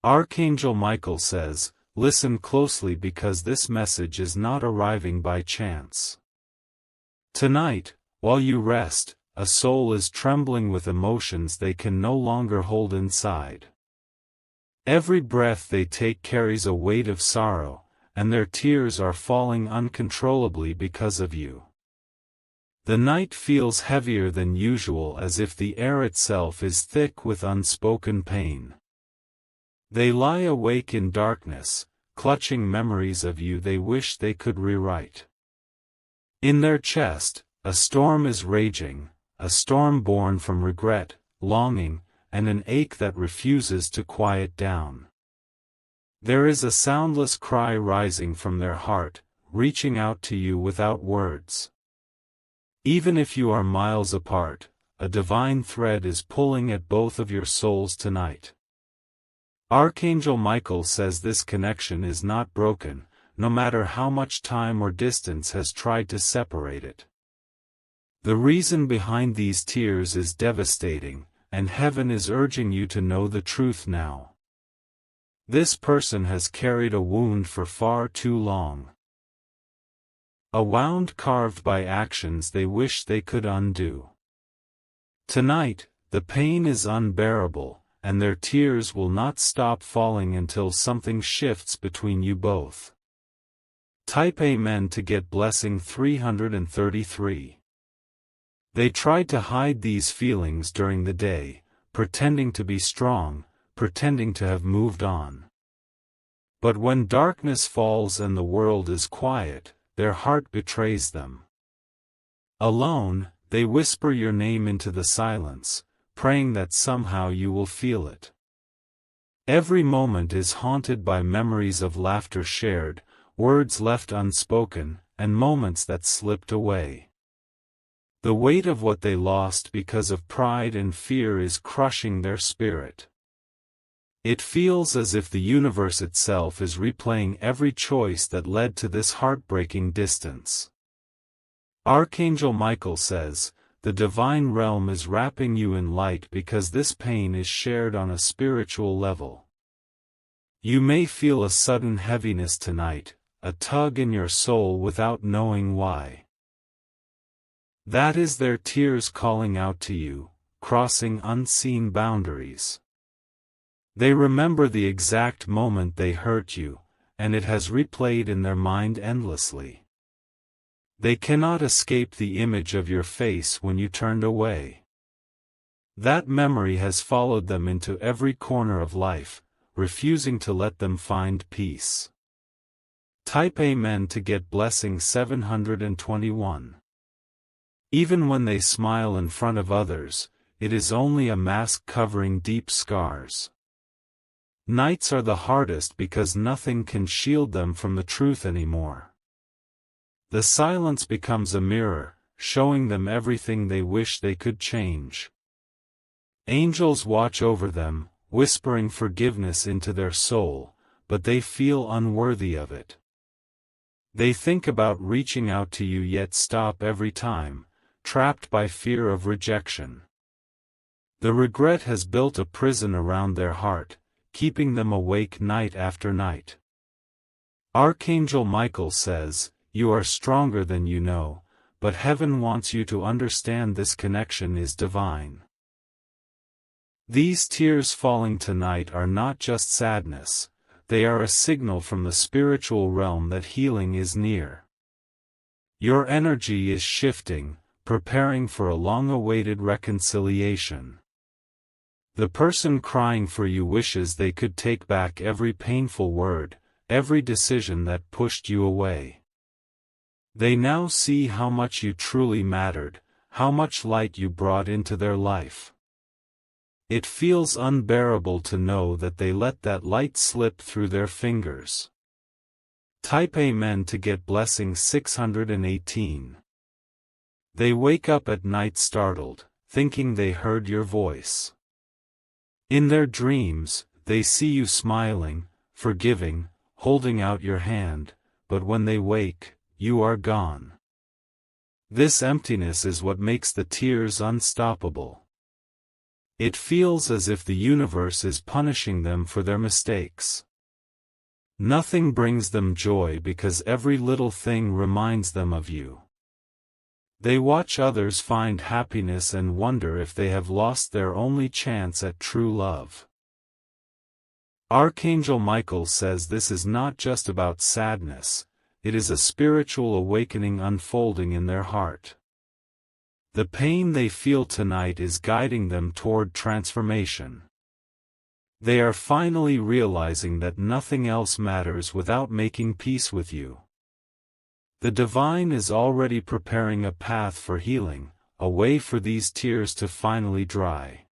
Archangel Michael says, listen closely because this message is not arriving by chance. Tonight, while you rest, a soul is trembling with emotions they can no longer hold inside. Every breath they take carries a weight of sorrow, and their tears are falling uncontrollably because of you. The night feels heavier than usual, as if the air itself is thick with unspoken pain. They lie awake in darkness, clutching memories of you they wish they could rewrite. In their chest, a storm is raging, a storm born from regret, longing, and an ache that refuses to quiet down. There is a soundless cry rising from their heart, reaching out to you without words. Even if you are miles apart, a divine thread is pulling at both of your souls tonight. Archangel Michael says this connection is not broken, no matter how much time or distance has tried to separate it. The reason behind these tears is devastating, and heaven is urging you to know the truth now. This person has carried a wound for far too long. A wound carved by actions they wish they could undo. Tonight, the pain is unbearable, and their tears will not stop falling until something shifts between you both. Type Amen to get blessing 333. They tried to hide these feelings during the day, pretending to be strong, pretending to have moved on. But when darkness falls and the world is quiet, their heart betrays them. Alone, they whisper your name into the silence, praying that somehow you will feel it. Every moment is haunted by memories of laughter shared, words left unspoken, and moments that slipped away. The weight of what they lost because of pride and fear is crushing their spirit. It feels as if the universe itself is replaying every choice that led to this heartbreaking distance. Archangel Michael says, the divine realm is wrapping you in light because this pain is shared on a spiritual level. You may feel a sudden heaviness tonight, a tug in your soul without knowing why. That is their tears calling out to you, crossing unseen boundaries. They remember the exact moment they hurt you, and it has replayed in their mind endlessly. They cannot escape the image of your face when you turned away. That memory has followed them into every corner of life, refusing to let them find peace. Type Amen to get blessing 721. Even when they smile in front of others, it is only a mask covering deep scars. Nights are the hardest because nothing can shield them from the truth anymore. The silence becomes a mirror, showing them everything they wish they could change. Angels watch over them, whispering forgiveness into their soul, but they feel unworthy of it. They think about reaching out to you yet stop every time, trapped by fear of rejection. The regret has built a prison around their heart, keeping them awake night after night. Archangel Michael says, you are stronger than you know, but heaven wants you to understand this connection is divine. These tears falling tonight are not just sadness, they are a signal from the spiritual realm that healing is near. Your energy is shifting, preparing for a long-awaited reconciliation. The person crying for you wishes they could take back every painful word, every decision that pushed you away. They now see how much you truly mattered, how much light you brought into their life. It feels unbearable to know that they let that light slip through their fingers. Type Amen to get blessing 618. They wake up at night startled, thinking they heard your voice. In their dreams, they see you smiling, forgiving, holding out your hand, but when they wake, you are gone. This emptiness is what makes the tears unstoppable. It feels as if the universe is punishing them for their mistakes. Nothing brings them joy because every little thing reminds them of you. They watch others find happiness and wonder if they have lost their only chance at true love. Archangel Michael says this is not just about sadness, it is a spiritual awakening unfolding in their heart. The pain they feel tonight is guiding them toward transformation. They are finally realizing that nothing else matters without making peace with you. The divine is already preparing a path for healing, a way for these tears to finally dry.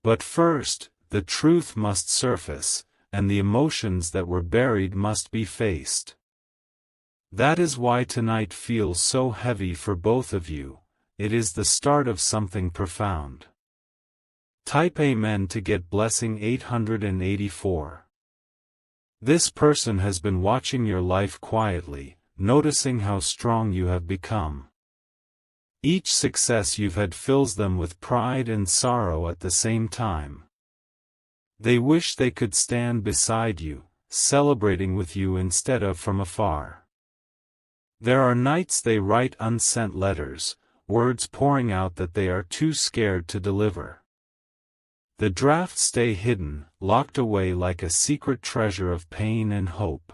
But first, the truth must surface, and the emotions that were buried must be faced. That is why tonight feels so heavy for both of you. It is the start of something profound. Type Amen to get blessing 884. This person has been watching your life quietly, noticing how strong you have become. Each success you've had fills them with pride and sorrow at the same time. They wish they could stand beside you, celebrating with you instead of from afar. There are nights they write unsent letters, words pouring out that they are too scared to deliver. The drafts stay hidden, locked away like a secret treasure of pain and hope.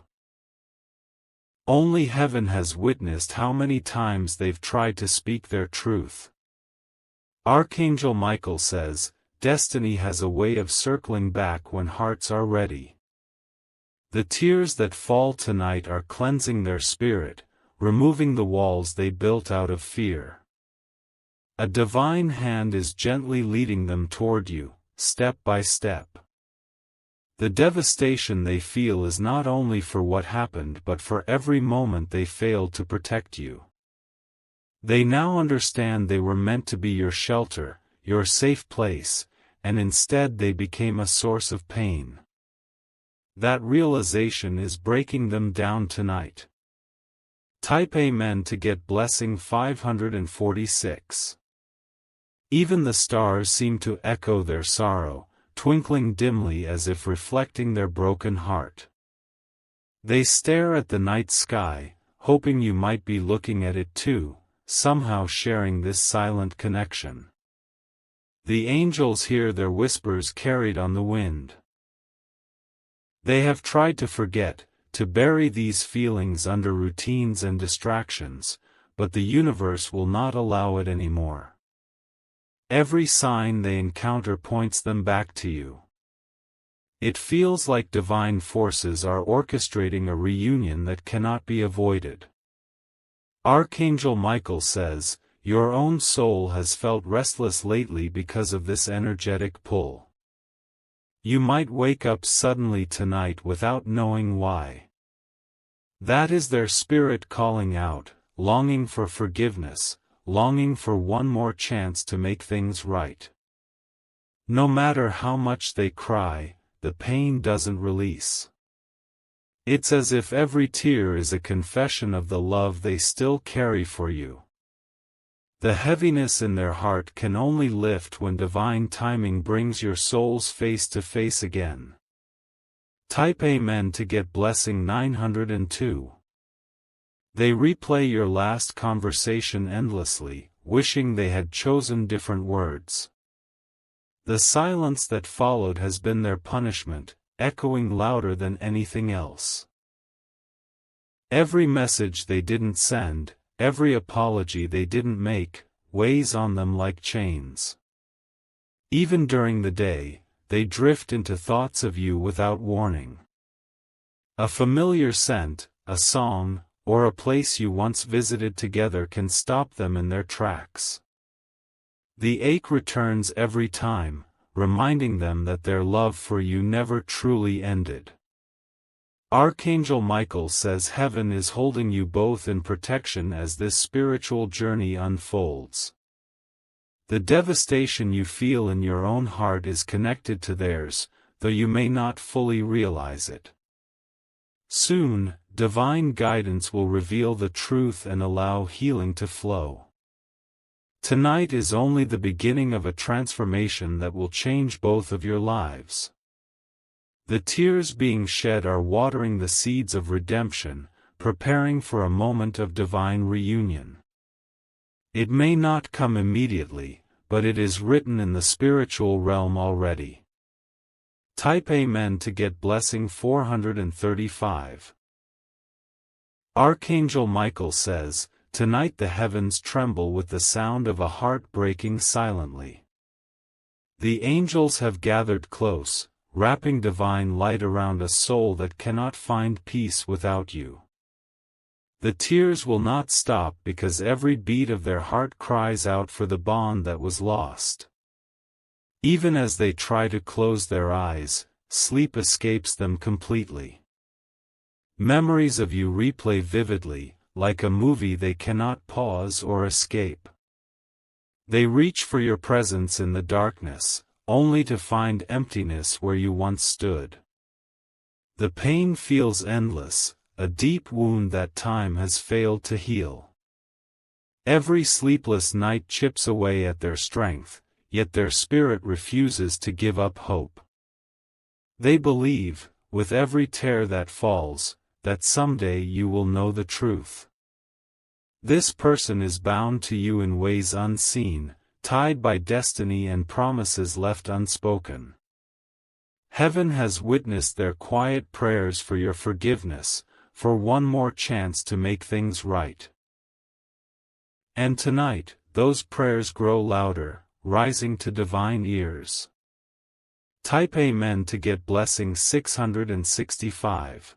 Only heaven has witnessed how many times they've tried to speak their truth. Archangel Michael says, destiny has a way of circling back when hearts are ready. The tears that fall tonight are cleansing their spirit, removing the walls they built out of fear. A divine hand is gently leading them toward you, step by step. The devastation they feel is not only for what happened but for every moment they failed to protect you. They now understand they were meant to be your shelter, your safe place, and instead they became a source of pain. That realization is breaking them down tonight. Type Amen to get blessing 546. Even the stars seem to echo their sorrow, twinkling dimly as if reflecting their broken heart. They stare at the night sky, hoping you might be looking at it too, somehow sharing this silent connection. The angels hear their whispers carried on the wind. They have tried to forget, to bury these feelings under routines and distractions, but the universe will not allow it anymore. Every sign they encounter points them back to you. It feels like divine forces are orchestrating a reunion that cannot be avoided. Archangel Michael says, your own soul has felt restless lately because of this energetic pull. You might wake up suddenly tonight without knowing why. That is their spirit calling out, longing for forgiveness, longing for one more chance to make things right. No matter how much they cry, the pain doesn't release. It's as if every tear is a confession of the love they still carry for you. The heaviness in their heart can only lift when divine timing brings your souls face to face again. Type Amen to get blessing 902. They replay your last conversation endlessly, wishing they had chosen different words. The silence that followed has been their punishment, echoing louder than anything else. Every message they didn't send, every apology they didn't make, weighs on them like chains. Even during the day, they drift into thoughts of you without warning. A familiar scent, a song, or a place you once visited together can stop them in their tracks. The ache returns every time, reminding them that their love for you never truly ended. Archangel Michael says heaven is holding you both in protection as this spiritual journey unfolds. The devastation you feel in your own heart is connected to theirs, though you may not fully realize it. Soon, divine guidance will reveal the truth and allow healing to flow. Tonight is only the beginning of a transformation that will change both of your lives. The tears being shed are watering the seeds of redemption, preparing for a moment of divine reunion. It may not come immediately, but it is written in the spiritual realm already. Type Amen to get blessing 435. Archangel Michael says, "Tonight the heavens tremble with the sound of a heart breaking silently. The angels have gathered close, wrapping divine light around a soul that cannot find peace without you. The tears will not stop because every beat of their heart cries out for the bond that was lost. Even as they try to close their eyes, sleep escapes them completely. Memories of you replay vividly, like a movie they cannot pause or escape. They reach for your presence in the darkness, only to find emptiness where you once stood. The pain feels endless, a deep wound that time has failed to heal. Every sleepless night chips away at their strength, yet their spirit refuses to give up hope. They believe, with every tear that falls, that someday you will know the truth. This person is bound to you in ways unseen, tied by destiny and promises left unspoken. Heaven has witnessed their quiet prayers for your forgiveness, for one more chance to make things right. And tonight, those prayers grow louder, rising to divine ears. Type Amen to get blessing 665.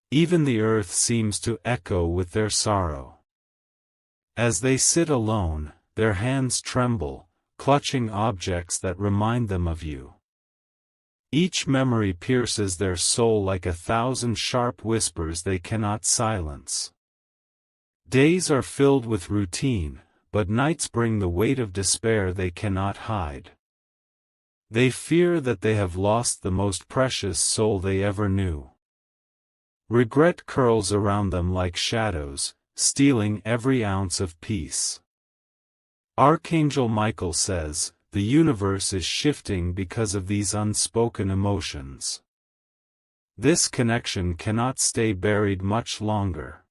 Even the earth seems to echo with their sorrow. As they sit alone, their hands tremble, clutching objects that remind them of you. Each memory pierces their soul like 1,000 sharp whispers they cannot silence. Days are filled with routine, but nights bring the weight of despair they cannot hide. They fear that they have lost the most precious soul they ever knew. Regret curls around them like shadows, stealing every ounce of peace. Archangel Michael says, "The universe is shifting because of these unspoken emotions. This connection cannot stay buried much longer."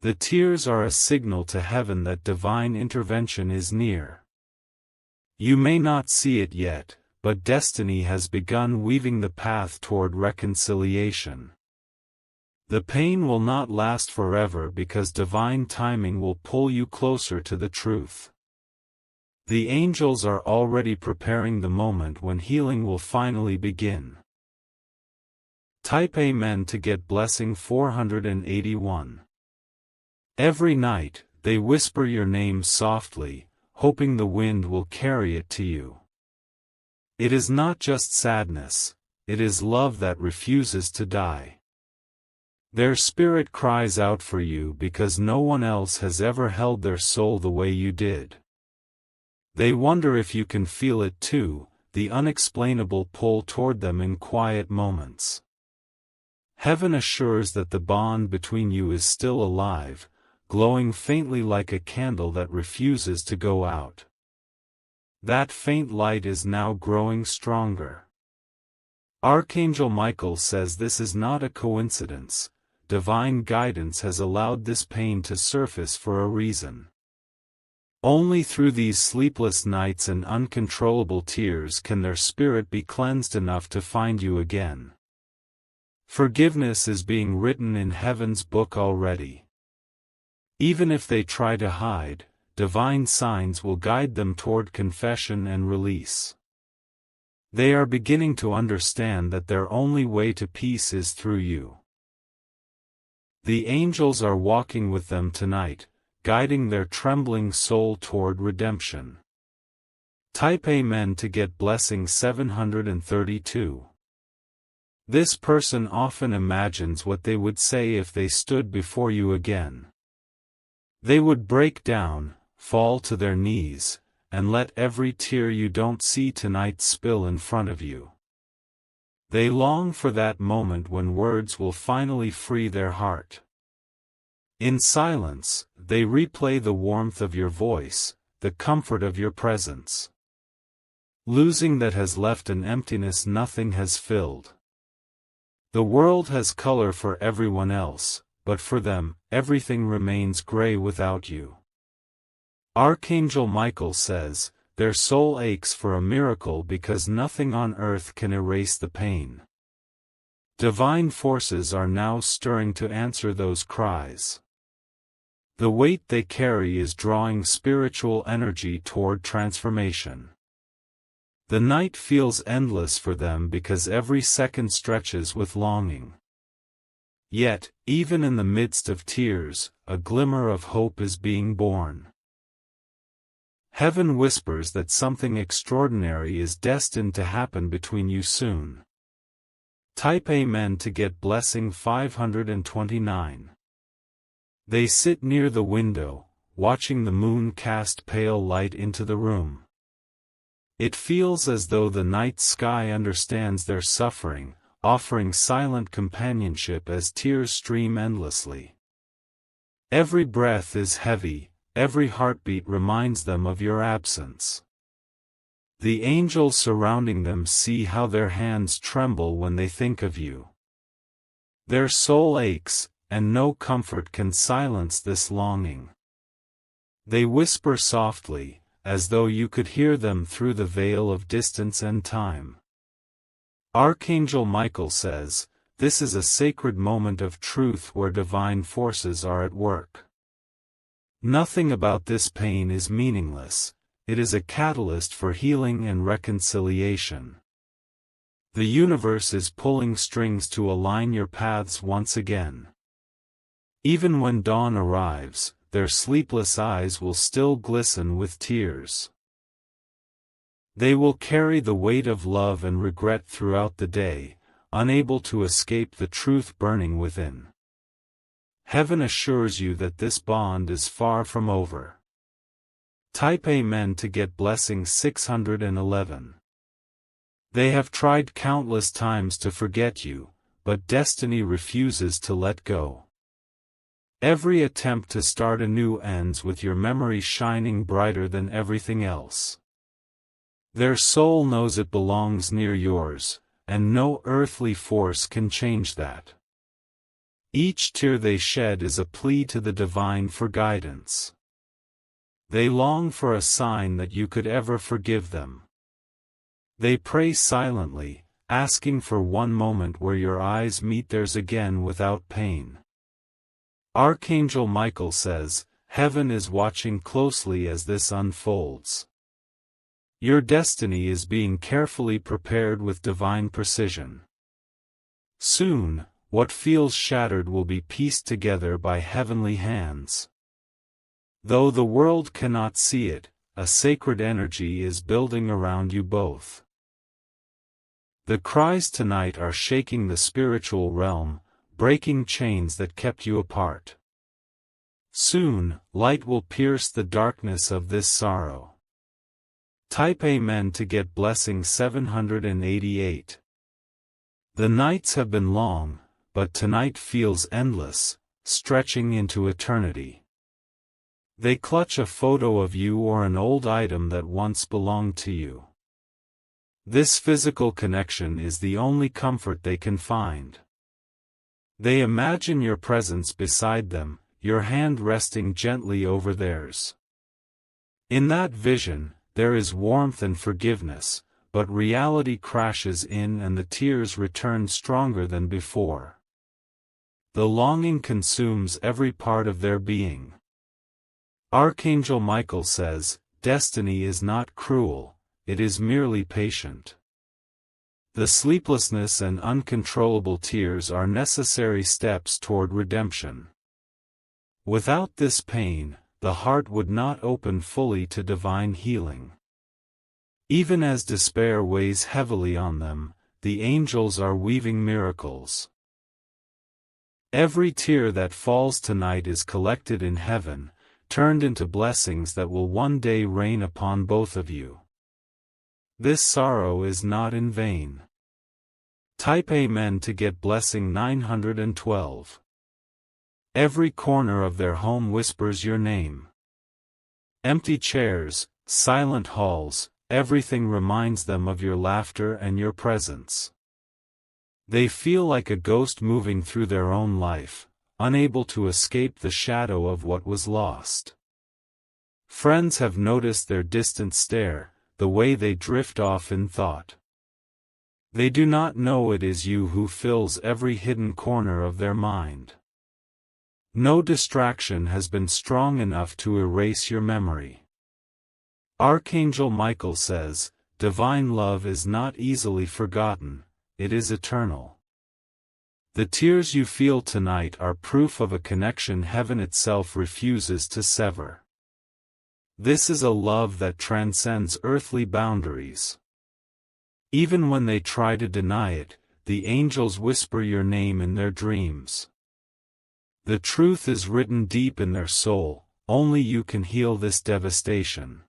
The tears are a signal to heaven that divine intervention is near. You may not see it yet, but destiny has begun weaving the path toward reconciliation. The pain will not last forever because divine timing will pull you closer to the truth. The angels are already preparing the moment when healing will finally begin. Type Amen to get blessing 481. Every night, they whisper your name softly, hoping the wind will carry it to you. It is not just sadness, it is love that refuses to die. Their spirit cries out for you because no one else has ever held their soul the way you did. They wonder if you can feel it too, the unexplainable pull toward them in quiet moments. Heaven assures that the bond between you is still alive, glowing faintly like a candle that refuses to go out. That faint light is now growing stronger. Archangel Michael says this is not a coincidence. Divine guidance has allowed this pain to surface for a reason. Only through these sleepless nights and uncontrollable tears can their spirit be cleansed enough to find you again. Forgiveness is being written in heaven's book already. Even if they try to hide, divine signs will guide them toward confession and release. They are beginning to understand that their only way to peace is through you. The angels are walking with them tonight, guiding their trembling soul toward redemption. Type Amen to get blessing 732. This person often imagines what they would say if they stood before you again. They would break down, fall to their knees, and let every tear you don't see tonight spill in front of you. They long for that moment when words will finally free their heart. In silence, they replay the warmth of your voice, the comfort of your presence. Losing that has left an emptiness nothing has filled. The world has color for everyone else, but for them, everything remains gray without you. Archangel Michael says, their soul aches for a miracle because nothing on earth can erase the pain. Divine forces are now stirring to answer those cries. The weight they carry is drawing spiritual energy toward transformation. The night feels endless for them because every second stretches with longing. Yet, even in the midst of tears, a glimmer of hope is being born. Heaven whispers that something extraordinary is destined to happen between you soon. Type Amen to get blessing 529. They sit near the window, watching the moon cast pale light into the room. It feels as though the night sky understands their suffering, offering silent companionship as tears stream endlessly. Every breath is heavy, every heartbeat reminds them of your absence. The angels surrounding them see how their hands tremble when they think of you. Their soul aches, and no comfort can silence this longing. They whisper softly, as though you could hear them through the veil of distance and time. Archangel Michael says, this is a sacred moment of truth where divine forces are at work. Nothing about this pain is meaningless, it is a catalyst for healing and reconciliation. The universe is pulling strings to align your paths once again. Even when dawn arrives, their sleepless eyes will still glisten with tears. They will carry the weight of love and regret throughout the day, unable to escape the truth burning within. Heaven assures you that this bond is far from over. Type Amen to get blessing 611. They have tried countless times to forget you, but destiny refuses to let go. Every attempt to start anew ends with your memory shining brighter than everything else. Their soul knows it belongs near yours, and no earthly force can change that. Each tear they shed is a plea to the divine for guidance. They long for a sign that you could ever forgive them. They pray silently, asking for one moment where your eyes meet theirs again without pain. Archangel Michael says, heaven is watching closely as this unfolds. Your destiny is being carefully prepared with divine precision. Soon, what feels shattered will be pieced together by heavenly hands. Though the world cannot see it, a sacred energy is building around you both. The cries tonight are shaking the spiritual realm, breaking chains that kept you apart. Soon, light will pierce the darkness of this sorrow. Type Amen to get blessing 788. The nights have been long, but tonight feels endless, stretching into eternity. They clutch a photo of you or an old item that once belonged to you. This physical connection is the only comfort they can find. They imagine your presence beside them, your hand resting gently over theirs. In that vision, there is warmth and forgiveness, but reality crashes in and the tears return stronger than before. The longing consumes every part of their being. Archangel Michael says, destiny is not cruel, it is merely patient. The sleeplessness and uncontrollable tears are necessary steps toward redemption. Without this pain, the heart would not open fully to divine healing. Even as despair weighs heavily on them, the angels are weaving miracles. Every tear that falls tonight is collected in heaven, turned into blessings that will one day rain upon both of you. This sorrow is not in vain. Type Amen to get blessing 912. Every corner of their home whispers your name. Empty chairs, silent halls, everything reminds them of your laughter and your presence. They feel like a ghost moving through their own life, unable to escape the shadow of what was lost. Friends have noticed their distant stare, the way they drift off in thought. They do not know it is you who fills every hidden corner of their mind. No distraction has been strong enough to erase your memory. Archangel Michael says, divine love is not easily forgotten, it is eternal. The tears you feel tonight are proof of a connection heaven itself refuses to sever. This is a love that transcends earthly boundaries. Even when they try to deny it, the angels whisper your name in their dreams. The truth is written deep in their soul, only you can heal this devastation.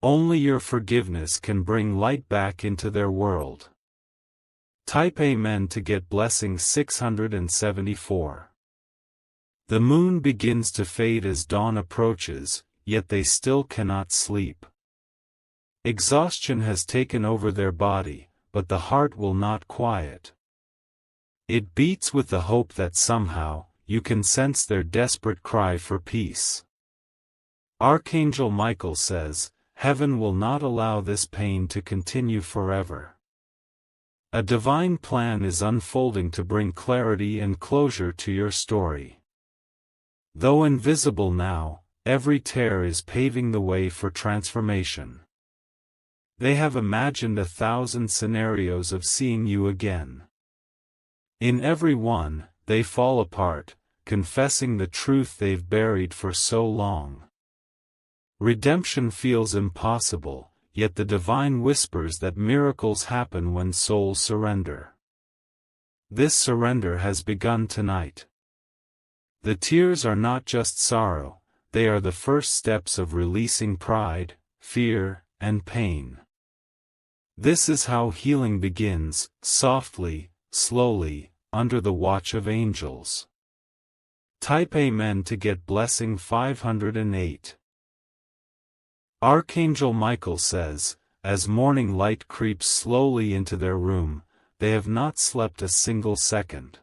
Only your forgiveness can bring light back into their world. Type Amen to get blessing 674. The moon begins to fade as dawn approaches, yet they still cannot sleep. Exhaustion has taken over their body, but the heart will not quiet. It beats with the hope that somehow, you can sense their desperate cry for peace. Archangel Michael says, heaven will not allow this pain to continue forever. A divine plan is unfolding to bring clarity and closure to your story. Though invisible now, every tear is paving the way for transformation. They have imagined 1,000 scenarios of seeing you again. In every one, they fall apart, confessing the truth they've buried for so long. Redemption feels impossible, yet the divine whispers that miracles happen when souls surrender. This surrender has begun tonight. The tears are not just sorrow, they are the first steps of releasing pride, fear, and pain. This is how healing begins, softly, slowly, under the watch of angels. Type Amen to get blessing 508. Archangel Michael says, as morning light creeps slowly into their room, they have not slept a single second.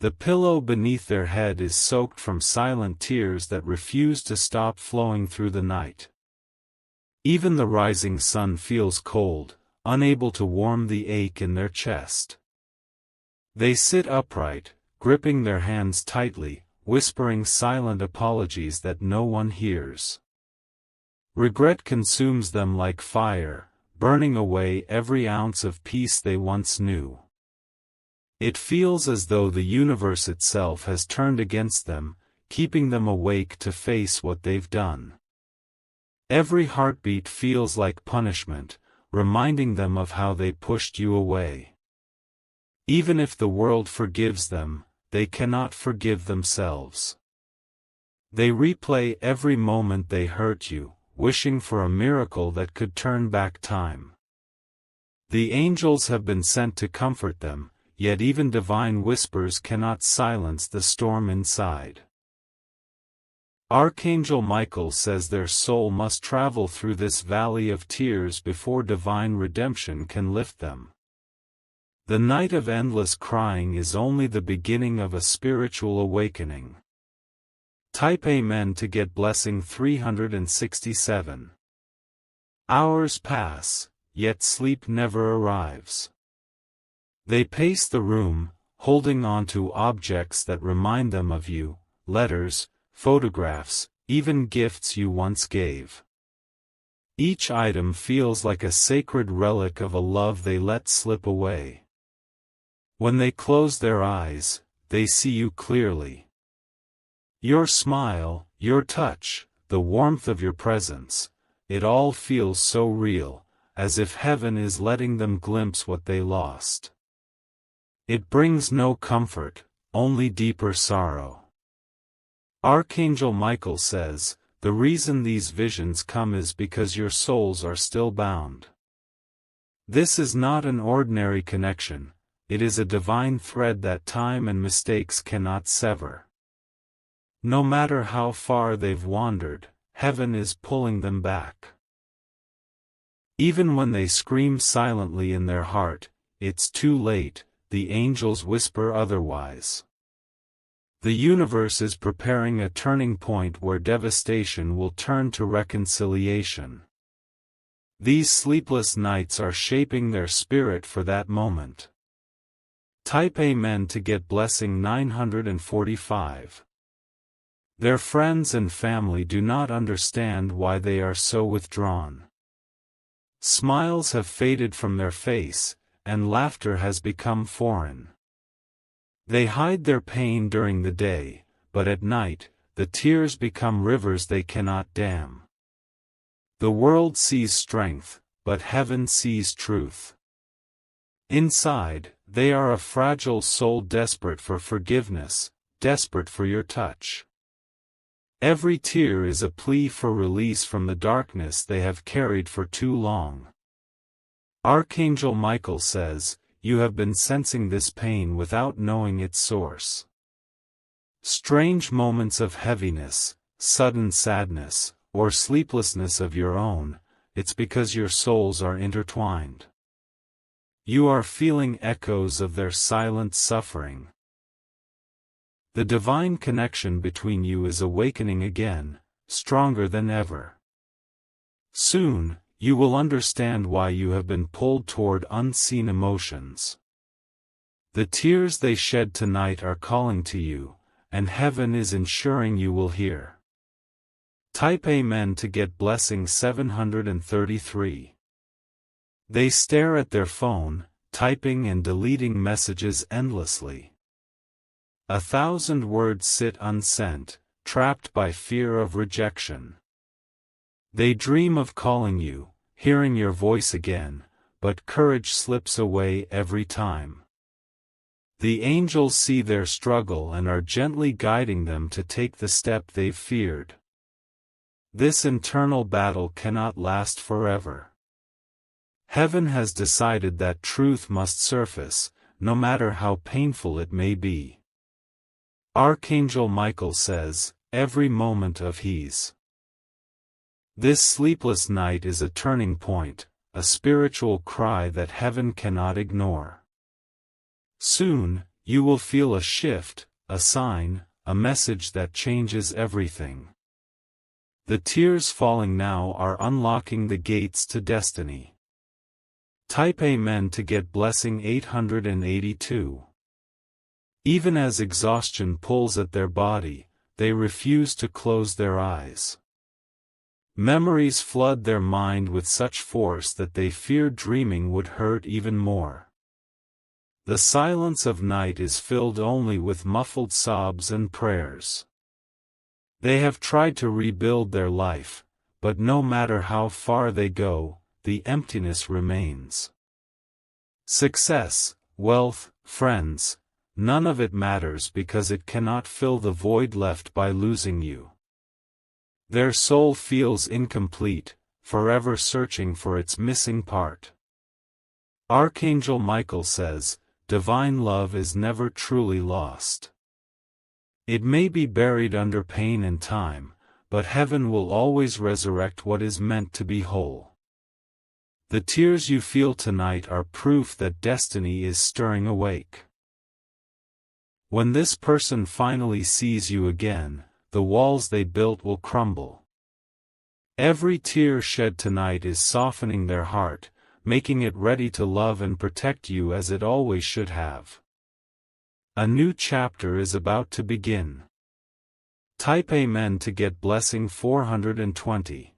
The pillow beneath their head is soaked from silent tears that refuse to stop flowing through the night. Even the rising sun feels cold, unable to warm the ache in their chest. They sit upright, gripping their hands tightly, whispering silent apologies that no one hears. Regret consumes them like fire, burning away every ounce of peace they once knew. It feels as though the universe itself has turned against them, keeping them awake to face what they've done. Every heartbeat feels like punishment, reminding them of how they pushed you away. Even if the world forgives them, they cannot forgive themselves. They replay every moment they hurt you, wishing for a miracle that could turn back time. The angels have been sent to comfort them, yet even divine whispers cannot silence the storm inside. Archangel Michael says their soul must travel through this valley of tears before divine redemption can lift them. The night of endless crying is only the beginning of a spiritual awakening. Type Amen to get blessing 367. Hours pass, yet sleep never arrives. They pace the room, holding on to objects that remind them of you, letters, photographs, even gifts you once gave. Each item feels like a sacred relic of a love they let slip away. When they close their eyes, they see you clearly. Your smile, your touch, the warmth of your presence, it all feels so real, as if heaven is letting them glimpse what they lost. It brings no comfort, only deeper sorrow. Archangel Michael says, the reason these visions come is because your souls are still bound. This is not an ordinary connection, it is a divine thread that time and mistakes cannot sever. No matter how far they've wandered, heaven is pulling them back. Even when they scream silently in their heart, "It's too late," the angels whisper otherwise. The universe is preparing a turning point where devastation will turn to reconciliation. These sleepless nights are shaping their spirit for that moment. Type Amen to get blessing 945. Their friends and family do not understand why they are so withdrawn. Smiles have faded from their face, and laughter has become foreign. They hide their pain during the day, but at night, the tears become rivers they cannot dam. The world sees strength, but heaven sees truth. Inside, they are a fragile soul desperate for forgiveness, desperate for your touch. Every tear is a plea for release from the darkness they have carried for too long. Archangel Michael says, "You have been sensing this pain without knowing its source. Strange moments of heaviness, sudden sadness, or sleeplessness of your own, it's because your souls are intertwined. You are feeling echoes of their silent suffering. The divine connection between you is awakening again, stronger than ever. Soon, you will understand why you have been pulled toward unseen emotions. The tears they shed tonight are calling to you, and heaven is ensuring you will hear." Type Amen to get blessing 733. They stare at their phone, typing and deleting messages endlessly. 1,000 words sit unsent, trapped by fear of rejection. They dream of calling you, hearing your voice again, but courage slips away every time. The angels see their struggle and are gently guiding them to take the step they've feared. This internal battle cannot last forever. Heaven has decided that truth must surface, no matter how painful it may be. Archangel Michael says, "Every moment of his." This sleepless night is a turning point, a spiritual cry that heaven cannot ignore. Soon, you will feel a shift, a sign, a message that changes everything. The tears falling now are unlocking the gates to destiny. Type Amen to get blessing 882. Even as exhaustion pulls at their body, they refuse to close their eyes. Memories flood their mind with such force that they fear dreaming would hurt even more. The silence of night is filled only with muffled sobs and prayers. They have tried to rebuild their life, but no matter how far they go, the emptiness remains. Success, wealth, friends, none of it matters because it cannot fill the void left by losing you. Their soul feels incomplete, forever searching for its missing part. Archangel Michael says, "Divine love is never truly lost. It may be buried under pain and time, but heaven will always resurrect what is meant to be whole." The tears you feel tonight are proof that destiny is stirring awake. When this person finally sees you again, the walls they built will crumble. Every tear shed tonight is softening their heart, making it ready to love and protect you as it always should have. A new chapter is about to begin. Type Amen to get blessing 420.